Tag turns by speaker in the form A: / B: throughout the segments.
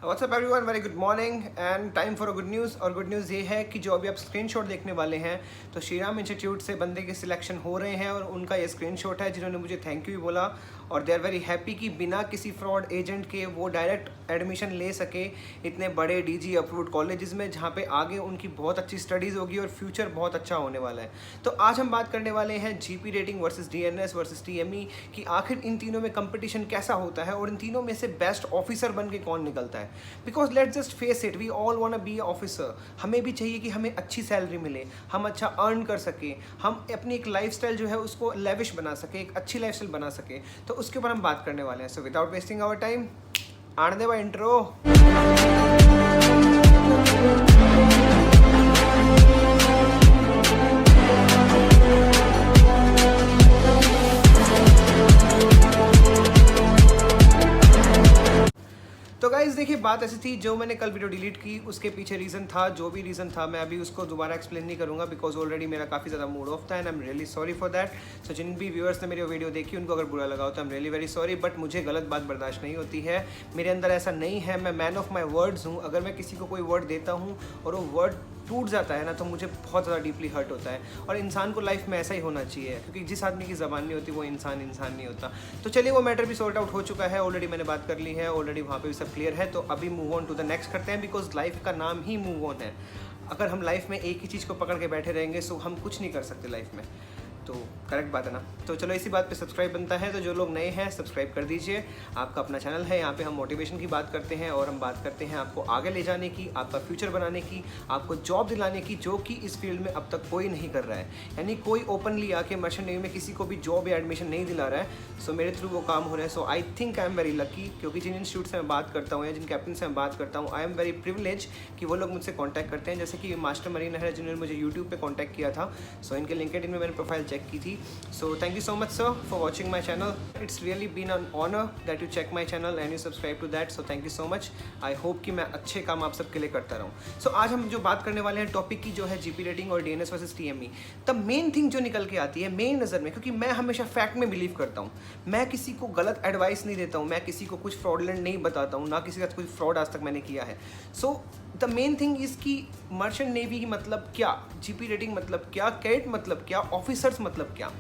A: WhatsApp everyone, very good morning and time for a good news. और good news ये है कि जो अभी आप स्क्रीनशॉट देखने वाले हैं तो श्रीराम इंस्टीट्यूट से बंदे के सिलेक्शन हो रहे हैं और उनका ये स्क्रीनशॉट है जिन्होंने मुझे थैंक यू भी बोला और दे आर वेरी हैप्पी कि बिना किसी फ्रॉड एजेंट के वो डायरेक्ट एडमिशन ले सके इतने बड़े डीजी अप्रूव्ड कॉलेजेस में, जहाँ पे आगे उनकी बहुत अच्छी स्टडीज़ होगी और फ्यूचर बहुत अच्छा होने वाला है। तो आज हम बात करने वाले हैं GP rating versus DNS versus TME कि आखिर इन तीनों में कंपटीशन कैसा होता है और इन तीनों में से बेस्ट ऑफिसर बन के कौन निकलता है। Because let's just face it, we all want be officer. हमें भी चाहिए कि हमें अच्छी सैलरी मिले, हम अच्छा अर्न कर सके, हम अपनी एक लाइफस्टाइल जो है उसको लेविश बना सके, एक अच्छी लाइफस्टाइल बना सके। तो उसके ऊपर हम बात करने वाले हैं। So without wasting our time, आने दे भाई इंट्रो। तो गाइज देखिए, बात ऐसी थी, जो मैंने कल वीडियो डिलीट की उसके पीछे रीज़न था, जो भी रीज़न था मैं अभी उसको दोबारा एक्सप्लेन नहीं करूँगा बिकॉज ऑलरेडी मेरा काफ़ी ज़्यादा मूड ऑफ था and I am really sorry for that. So जिन भी व्यूअर्स ने मेरी वीडियो देखी उनको अगर बुरा लगा हो तो आई am really very sorry, but मुझे गलत बात बर्दाश्त नहीं होती है। मेरे अंदर ऐसा नहीं है, मैं मैन ऑफ माई वर्ड्स हूँ। अगर मैं किसी को कोई वर्ड देता हूँ और वो वर्ड टूट जाता है ना तो मुझे बहुत ज़्यादा डीपली हर्ट होता है। और इंसान को लाइफ में ऐसा ही होना चाहिए, क्योंकि जिस आदमी की ज़बान नहीं होती वो इंसान नहीं होता। तो चलिए, वो मैटर भी सॉर्ट आउट हो चुका है, ऑलरेडी मैंने बात कर ली है, ऑलरेडी वहाँ पे भी सब क्लियर है। तो अभी move on to the next करते हैं, बिकॉज लाइफ का नाम ही मूव ऑन है। अगर हम लाइफ में एक ही चीज़ को पकड़ के बैठे रहेंगे सो हम कुछ नहीं कर सकते लाइफ में। तो करेक्ट बात है ना। तो चलो, इसी बात पे सब्सक्राइब बनता है, तो जो लोग नए हैं सब्सक्राइब कर दीजिए। आपका अपना चैनल है, यहाँ पे हम मोटिवेशन की बात करते हैं और हम बात करते हैं आपको आगे ले जाने की, आपका फ्यूचर बनाने की, आपको जॉब दिलाने की, जो कि इस फील्ड में अब तक कोई नहीं कर रहा है। यानी कोई ओपनली आके मर्चेंट नेवी में किसी को भी जॉब या एडमिशन नहीं दिला रहा है। सो मेरे थ्रू वो काम हो रहा है। So I think I am very lucky, क्योंकि जिन इंस्टीट्यूट से मैं बात करता हूँ या जिन कैप्टन से मैं बात करता हूँ, आई एम वेरी प्रिविलेज कि वो लोग मुझसे कॉन्टैक्ट करते हैं। जैसे कि मास्टर मरीन है जिन्होंने मुझे यूट्यूब पर कॉन्टैक्ट किया था। सो इनके लिंक्डइन में मैंने प्रोफाइल चेक की थी। So thank you so much sir for watching my channel. It's really been an honor that you check my channel and you subscribe to that. So thank you so much. I hope कि मैं अच्छे काम आप सबके लिए करता रहूँ। So आज हम जो बात करने वाले हैं टॉपिक की, जो है जीपी रेटिंग और DNS versus TME. The main thing जो निकल के आती है मेरी नज़र में, क्योंकि मैं हमेशा फैक्ट में बिलीव करता हूँ, मैं किसी को गलत एडवाइस नहीं देता हूँ, मैं किसी को कुछ फ्रॉडलेंट नहीं बताता हूँ, ना किसी का कुछ फ्रॉड आज तक मैंने किया है। So the main thing is कि मर्चेंट नेवी मतलब क्या, जीपी रेटिंग मतलब क्या, कैडेट मतलब क्या, ऑफिसर्स मतलब क्या।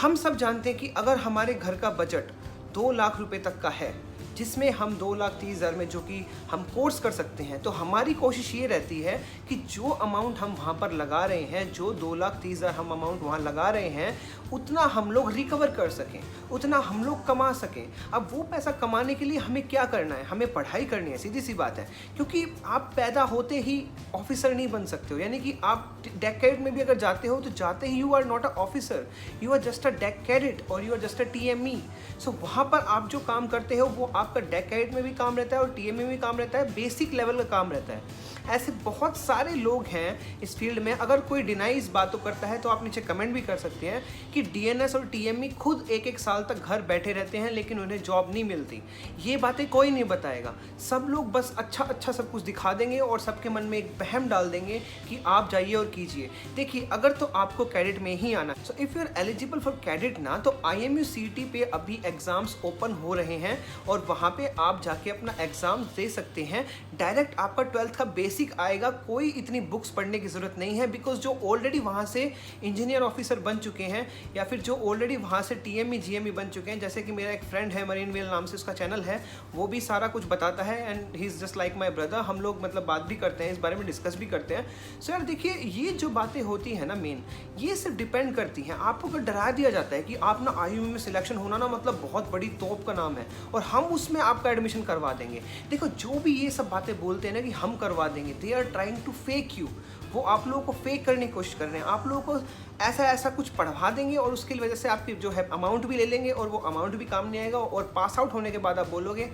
A: हम सब जानते हैं कि अगर हमारे घर का बजट 2 लाख रुपए तक का है, जिसमें हम 2,30,000 में जो कि हम कोर्स कर सकते हैं, तो हमारी कोशिश ये रहती है कि जो अमाउंट हम वहाँ पर लगा रहे हैं, जो 2,30,000 हम अमाउंट वहाँ लगा रहे हैं, उतना हम लोग रिकवर कर सकें, उतना हम लोग कमा सकें। अब वो पैसा कमाने के लिए हमें क्या करना है? हमें पढ़ाई करनी है, सीधी सी बात है। क्योंकि आप पैदा होते ही ऑफिसर नहीं बन सकते हो। यानी कि आप डेक कैडेट में भी अगर जाते हो तो जाते ही you are not a officer, you are just a deck cadet और you are just a TME. So वहाँ पर आप जो काम करते हो वो आपका डेक कैडेट में भी काम रहता है और टीएमई में भी काम रहता है, बेसिक लेवल का काम रहता है। ऐसे बहुत सारे लोग हैं इस फील्ड में। अगर कोई डिनाई इस बात को करता है तो आप नीचे कमेंट भी कर सकते हैं कि डीएनएस और टीएमई खुद एक साल तक घर बैठे रहते हैं लेकिन उन्हें जॉब नहीं मिलती। ये बातें कोई नहीं बताएगा। सब लोग बस अच्छा सब कुछ दिखा देंगे और सबके मन में एक वहम डाल देंगे कि आप जाइए और कीजिए। देखिए, अगर तो आपको कैडेट में ही आना, so if you are eligible for cadet ना, तो IMU CET पे अभी एग्जाम्स ओपन हो रहे हैं और वहाँ पे आप जाके अपना एग्जाम दे सकते हैं। डायरेक्ट आपका 12th का बेसिक आएगा, कोई इतनी बुक्स पढ़ने की ज़रूरत नहीं है। बिकॉज जो ऑलरेडी वहाँ से इंजीनियर ऑफिसर बन चुके हैं या फिर जो ऑलरेडी वहाँ से टीएमई जीएमई बन चुके हैं, जैसे कि मेरा एक फ्रेंड है मरीन वेल नाम से उसका चैनल है, वो भी सारा कुछ बताता है and he is just like my brother. हम लोग मतलब बात भी करते हैं, इस बारे में डिस्कस भी करते हैं। सो यार देखिए, ये जो बातें होती हैं ना मेन, ये सिर्फ डिपेंड करती हैं। आपको अगर डरा दिया जाता है कि आप ना IMU में सिलेक्शन होना ना मतलब बहुत बड़ी तोप का नाम है और हम उसमें आपका एडमिशन करवा देंगे। देखो, जो भी ये सब बातें बोलते हैं ना कि हम करवा देंगे, they are trying to fake you. वो आप लोगों को फेक करने की कोशिश कर रहे हैं। आप लोगों को ऐसा कुछ पढ़वा देंगे और उसकी वजह से आपकी जो है अमाउंट भी ले लेंगे और वो अमाउंट भी काम नहीं आएगा। और पास आउट होने के बाद आप बोलोगे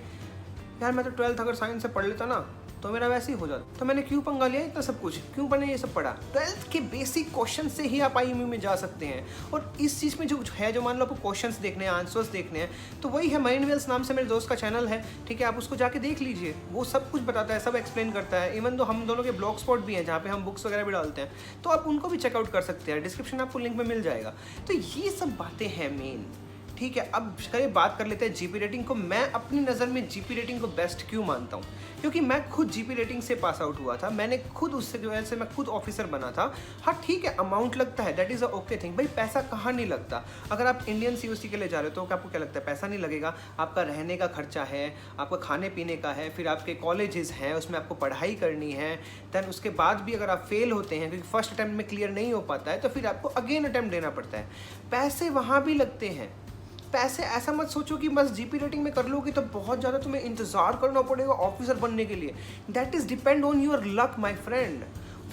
A: यार मैं तो 12th अगर साइंस से पढ़ लेता ना तो मेरा वैसे ही हो जाता, तो मैंने क्यों पंगा लिया इतना सब कुछ, क्यों मैंने ये सब पढ़ा। 12th के बेसिक क्वेश्चन से ही आप IMU में जा सकते हैं। और इस चीज़ में जो है, जो मान लो आपको क्वेश्चंस देखने हैं, आंसर्स देखने हैं, तो वही है मरीन वेल्स नाम से मेरे दोस्त का चैनल है, ठीक है, आप उसको जाके देख लीजिए। वो सब कुछ बताता है, सब एक्सप्लेन करता है। इवन तो हम दोनों के ब्लॉग स्पॉट भी हैं जहाँ पे हम बुक्स वगैरह भी डालते हैं, तो आप उनको भी चेकआउट कर सकते हैं। डिस्क्रिप्शन आपको लिंक में मिल जाएगा। तो ये सब बातें हैं मेन, ठीक है, अब चलिए बात कर लेते हैं जीपी रेटिंग को। मैं अपनी नज़र में जीपी रेटिंग को बेस्ट क्यों मानता हूँ, क्योंकि मैं खुद जीपी रेटिंग से पास आउट हुआ था, मैंने खुद उससे जो है से मैं खुद ऑफिसर बना था। हाँ ठीक है, अमाउंट लगता है, that is a okay thing. भाई पैसा कहाँ नहीं लगता, अगर आप इंडियन सीओसी के लिए जा रहे हो तो आपको क्या लगता है पैसा नहीं लगेगा? आपका रहने का खर्चा है, आपका खाने पीने का है, फिर आपके कॉलेजेस हैं, उसमें आपको पढ़ाई करनी है। दैन उसके बाद भी अगर आप फेल होते हैं क्योंकि फर्स्ट अटैम्प्ट में क्लियर नहीं हो पाता है, तो फिर आपको अगेन अटैम्प्ट देना पड़ता है। पैसे वहाँ भी लगते हैं। पैसे ऐसा मत सोचो कि बस जीपी रेटिंग में कर लोगे तो बहुत ज़्यादा तुम्हें इंतज़ार करना पड़ेगा ऑफिसर बनने के लिए। That is depend on your luck my friend.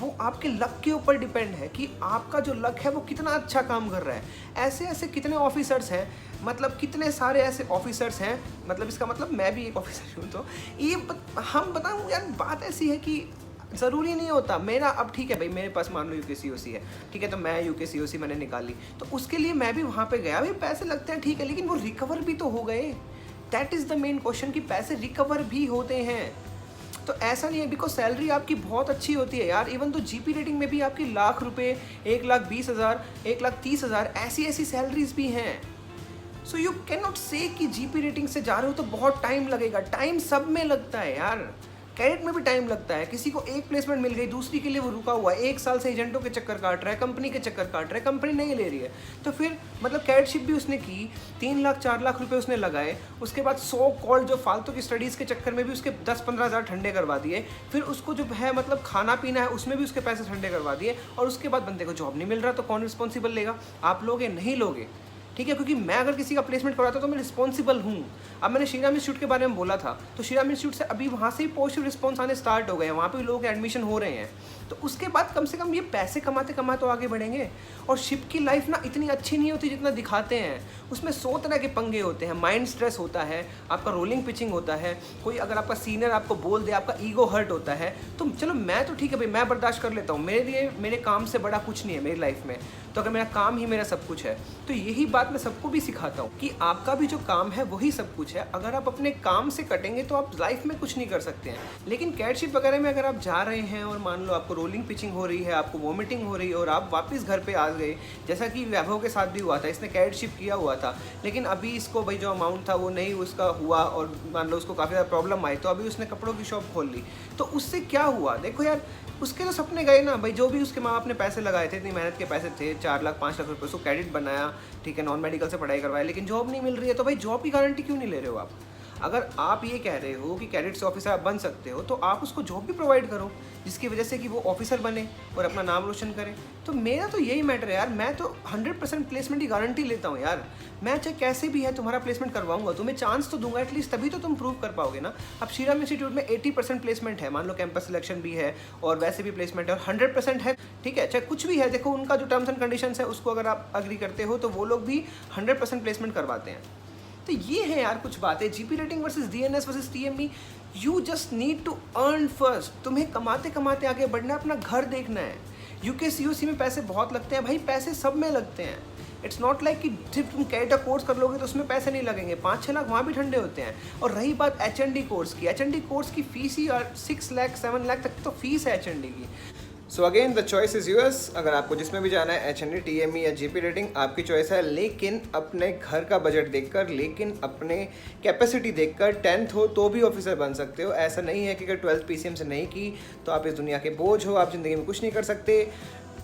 A: वो आपके लक के ऊपर डिपेंड है कि आपका जो लक है वो कितना अच्छा काम कर रहा है। ऐसे ऐसे कितने ऑफिसर्स हैं, मतलब कितने सारे ऐसे ऑफिसर्स हैं, मतलब इसका मतलब मैं भी एक ऑफिसर हूँ। तो ये हम बताऊँ यार, बात ऐसी है कि ज़रूरी नहीं होता मेरा। अब ठीक है भाई, मेरे पास मान लो यूकेसीओसी है, ठीक है, तो मैं यूकेसीओसी मैंने निकाली, तो उसके लिए मैं भी वहाँ पे गया। भाई पैसे लगते हैं ठीक है, लेकिन वो रिकवर भी तो हो गए। That is the main question कि पैसे रिकवर भी होते हैं। तो ऐसा नहीं है बिकॉज सैलरी आपकी बहुत अच्छी होती है यार। इवन तो जीपी रेटिंग में भी आपकी लाख रुपए, 1,20,000, 1,30,000 ऐसी ऐसी सैलरीज भी हैं। सो यू कैन नॉट से कि जीपी रेटिंग से जा रहे हो तो बहुत टाइम लगेगा। टाइम सब में लगता है यार, कैडेट में भी टाइम लगता है। किसी को एक प्लेसमेंट मिल गई, दूसरी के लिए वो रुका हुआ है, 1 साल से एजेंटों के चक्कर काट रहा है, कंपनी के चक्कर काट रहा है, कंपनी नहीं ले रही है। तो फिर मतलब कैडेटशिप भी उसने की, 3 लाख 4 लाख रुपए उसने लगाए, उसके बाद 100 कॉल जो फालतू की स्टडीज़ के चक्कर में भी उसके 10-15 हज़ार ठंडे करवा दिए। फिर उसको जो है मतलब खाना पीना है उसमें भी उसके पैसे ठंडे करवा दिए, और उसके बाद बंदे को जॉब नहीं मिल रहा। तो कौन रिस्पॉन्सिबल लेगा? आप लोगे? नहीं लोगे, ठीक है, क्योंकि मैं अगर किसी का प्लेसमेंट करवाता तो मैं रिस्पॉन्सिबल हूँ। अब मैंने श्रीराम इंस्टीट्यूट के बारे में बोला था, तो श्रीराम इंस्टीट्यूट से अभी वहाँ से ही पॉजिटिव रिस्पॉन्स आने स्टार्ट हो गए हैं, वहाँ पे भी लोगों के एडमिशन हो रहे हैं। तो उसके बाद कम से कम ये पैसे कमाते कमाते तो आगे बढ़ेंगे। और शिप की लाइफ ना इतनी अच्छी नहीं होती जितना दिखाते हैं। उसमें 100 तरह के पंगे होते हैं, माइंड स्ट्रेस होता है, आपका रोलिंग पिचिंग होता है, कोई अगर आपका सीनियर आपको बोल दे, आपका ईगो हर्ट होता है। तो चलो मैं तो ठीक है भाई, मैं बर्दाश्त कर लेता हूँ, मेरे लिए मेरे काम से बड़ा कुछ नहीं है मेरी लाइफ में। तो अगर मेरा काम ही मेरा सब कुछ है, तो यही बात मैं सबको भी सिखाता हूँ कि आपका भी जो काम है वही सब कुछ है। अगर आप अपने काम से कटेंगे तो आप लाइफ में कुछ नहीं कर सकते हैं। लेकिन कैडशिप वगैरह में अगर आप जा रहे हैं और मान लो आपको रोलिंग पिचिंग हो रही है, आपको वॉमिटिंग हो रही है और आप वापस घर पे आ गए, जैसा कि वैभव के साथ भी हुआ था, इसने कैडशिप किया हुआ था, लेकिन अभी इसको भाई जो अमाउंट था वो नहीं उसका हुआ और मान लो उसको काफ़ी ज़्यादा प्रॉब्लम आई, तो अभी उसने कपड़ों की शॉप खोल ली। तो उससे क्या हुआ? देखो यार, उसके तो सपने गए ना भाई। जो भी उसके माँ बाप ने पैसे लगाए थे, इतनी मेहनत के पैसे थे, 4 लाख 5 लाख रुपये, उसको कैडेट बनाया, ठीक है, नॉन मेडिकल से पढ़ाई करवाया, लेकिन जॉब नहीं मिल रही है। तो भाई जॉब की गारंटी क्यों नहीं ले रहे हो आप? अगर आप ये कह रहे हो कि कैडेट से ऑफिसर आप बन सकते हो, तो आप उसको जॉब भी प्रोवाइड करो, जिसकी वजह से कि वो ऑफिसर बने और अपना नाम रोशन करे। तो मेरा तो यही मैटर है यार, मैं तो 100% प्लेसमेंट की गारंटी लेता हूँ यार। मैं चाहे कैसे भी है तुम्हारा प्लेसमेंट करवाऊंगा, तुम्हें चांस तो दूंगा एटलीस्ट, तभी तो तुम प्रूव कर पाओगे ना। अब श्रीराम इंस्टीट्यूट में 80% प्लेसमेंट है, मान लो कैंपस सिलेक्शन भी है और वैसे भी प्लेसमेंट है, और 100% है, ठीक है, चाहे कुछ भी है। देखो उनका जो टर्म्स एंड कंडीशंस है उसको अगर आप अग्री करते हो तो वो लोग भी 100% प्लेसमेंट करवाते हैं। तो ये है यार कुछ बातें, GP rating versus DNS versus TME. You just need to earn first. तुम्हें कमाते कमाते आगे बढ़ना है, अपना घर देखना है। यूकेसीओसी में पैसे बहुत लगते हैं भाई, पैसे सब में लगते हैं। इट्स नॉट लाइक कि सिर्फ तुम कैट कोर्स कर लोगे तो उसमें पैसे नहीं लगेंगे, 5-6 लाख वहाँ भी ठंडे होते हैं। और रही बात एचएनडी कोर्स की, एचएनडी कोर्स की फीस ही 6 लाख 7 लाख तक तो फीस है एचएनडी की। So again the choice is yours. अगर आपको जिसमें भी जाना है, एचएनडी, टीएमई या जीपी रेटिंग, आपकी चॉइस है, लेकिन अपने घर का बजट देखकर, लेकिन अपने कैपेसिटी देखकर। 10th हो तो भी ऑफिसर बन सकते हो। ऐसा नहीं है कि अगर 12th पीसीएम से नहीं की तो आप इस दुनिया के बोझ हो, आप ज़िंदगी में कुछ नहीं कर सकते।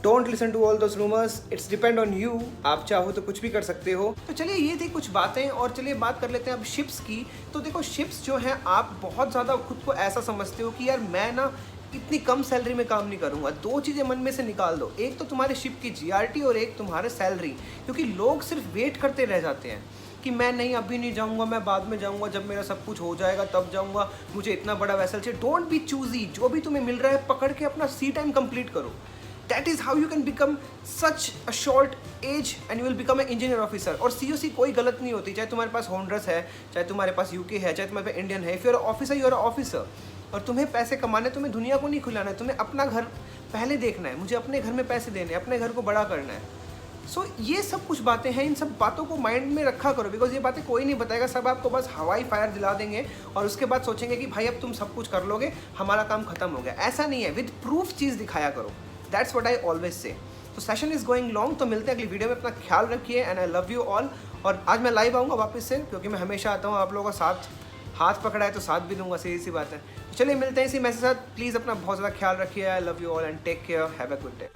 A: Don't listen to all those rumours, it's depend on you. आप चाहो तो कुछ भी कर सकते हो। तो चलिए ये थी कुछ बातें, और चलिए बात कर लेते हैं अब शिप्स की। तो देखो शिप्स जो हैं, आप बहुत ज़्यादा खुद को ऐसा समझते हो कि यार मैं ना इतनी कम सैलरी में काम नहीं करूंगा। 2 चीज़ें मन में से निकाल दो, एक तो तुम्हारे शिप की जीआरटी और एक तुम्हारे सैलरी। क्योंकि लोग सिर्फ वेट करते रह जाते हैं कि मैं नहीं अभी नहीं जाऊंगा, मैं बाद में जाऊंगा, जब मेरा सब कुछ हो जाएगा तब जाऊंगा, मुझे इतना बड़ा वैसल चाहिए। डोंट बी चूजी, जो भी तुम्हें मिल रहा है पकड़ के अपना सी टाइम कंप्लीट करो। That is how you can become such a short age and you will become a engineer officer. और सीओसी कोई गलत नहीं होती, चाहे तुम्हारे पास होंडर्स है, चाहे तुम्हारे पास यूके है, चाहे तुम्हारे पास इंडियन है। If you are officer you are officer. और तुम्हें पैसे कमाने, तुम्हें दुनिया को नहीं खिलाना है, तुम्हें अपना घर पहले देखना है। मुझे अपने घर में पैसे देने, अपने घर को बड़ा करना है। सो ये सब कुछ बातें हैं, इन सब बातों को माइंड में रखा करो, बिकॉज ये बातें कोई नहीं बताएगा। सब आपको बस हवाई फायर दिला देंगे और उसके बाद सोचेंगे कि भाई अब तुम सब कुछ कर लोगे, हमारा काम खत्म हो गया। ऐसा नहीं है, विद प्रूफ चीज़ दिखाया करो। That's what I always say. तो सेशन इज गोइंग लॉन्ग, तो मिलते हैं अगली वीडियो में। अपना ख्याल रखिए and I love you all. और आज मैं लाइव आऊँगा वापस से, क्योंकि मैं हमेशा आता हूँ आप लोगों का साथ, हाथ पकड़ा है तो साथ भी दूंगा, सीधी सी बात है। चलिए मिलते हैं इसी मैसेज के साथ। प्लीज़ अपना बहुत ज़्यादा ख्याल रखिए। I love you all and take care, have a good day.